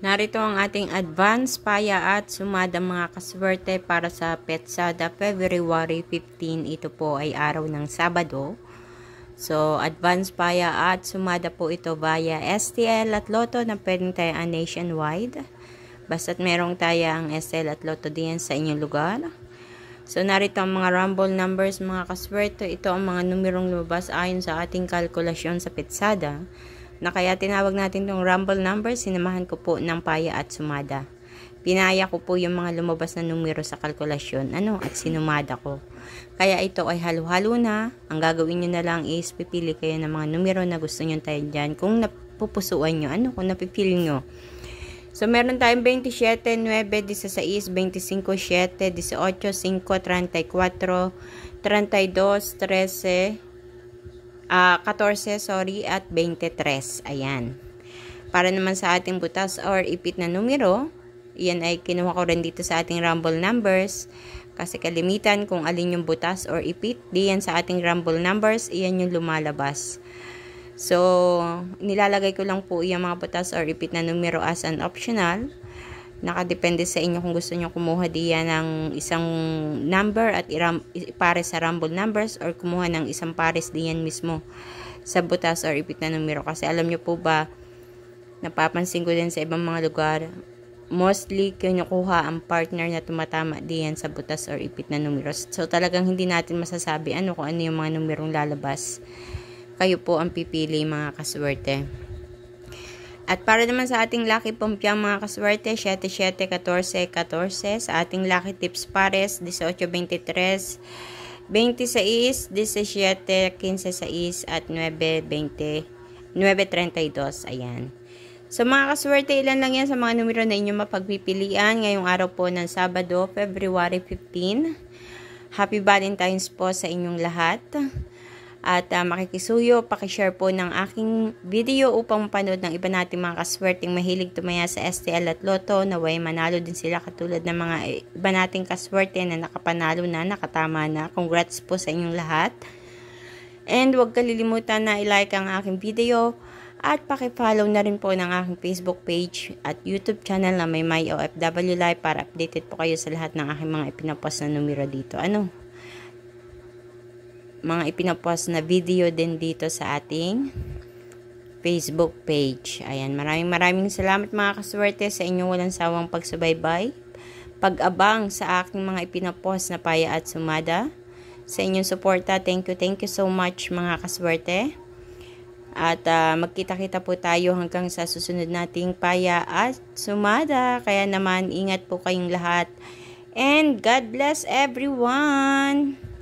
Narito ang ating advance paya at sumada mga kaswerte para sa Petsada February 15. Ito po ay araw ng Sabado. So, advance paya at sumada po ito via STL at Lotto na pwedeng tayaan nationwide. Basta't merong tayang STL at Lotto diyan sa inyong lugar. So, narito ang mga rumble numbers mga kaswerte. Ito ang mga numerong lumabas ayon sa ating kalkulasyon sa Petsada. Na kaya tinawag natin itong rumble numbers, sinamahan ko po ng paya at sumada. Pinaya ko po yung mga lumabas na numero sa kalkulasyon, at sinumada ko. Kaya ito ay halo-halo na. Ang gagawin nyo na lang is pipili kayo ng mga numero na gusto nyo tayo dyan. Kung napupusuan nyo, kung napipili nyo. So, meron tayong 27, 9, 16, 25, 7, 18, 5, 34, 32, 13, 14, at 23. Ayan. Para naman sa ating butas or ipit na numero, yan ay kinuha ko rin dito sa ating rumble numbers. Kasi kalimitan kung alin yung butas or ipit, diyan sa ating rumble numbers, iyan yung lumalabas. So, nilalagay ko lang po yung mga butas or ipit na numero as an optional. Nakadepende sa inyo kung gusto nyo kumuha diyan ng isang number at pares sa rumble numbers or kumuha ng isang pares diyan mismo sa butas or ipit na numero. Kasi alam nyo po ba, napapansin ko din sa ibang mga lugar, mostly kinukuha ang partner na tumatama diyan sa butas or ipit na numero. So talagang hindi natin masasabi kung ano yung mga numerong lalabas. Kayo po ang pipili mga kaswerte. At para naman sa ating lucky pompiang mga kaswerte, 7, 7, 14, 14. Sa ating lucky tips pares, 18, 23, 26, 17, 15, 6, at 9, 20, 9, 32. Ayan. So mga kaswerte, ilan lang yan sa mga numero na inyong mapagpipilian ngayong araw po ng Sabado, February 15. Happy Valentine's po sa inyong lahat. At makikisuyo, pakishare po ng aking video upang mapanood ng iba nating mga kaswerteng mahilig tumaya sa STL at Lotto. Naway manalo din sila katulad ng mga iba nating kaswerte na nakapanalo na, nakatama na. Congrats po sa inyong lahat. And huwag kalilimutan na i-like ang aking video at pakifollow na rin po ng aking Facebook page at YouTube channel na may OFW Live para updated po kayo sa lahat ng aking mga ipinapost na numero dito. Mga ipinapost na video din dito sa ating Facebook page. Ayan, maraming salamat mga kaswerte sa inyong walang sawang pagsubaybay, pag-abang sa aking mga ipinapost na paya at sumada, sa inyong suporta. Thank you so much mga kaswerte. At magkita-kita po tayo hanggang sa susunod nating paya at sumada. Kaya naman, ingat po kayong lahat. And God bless everyone!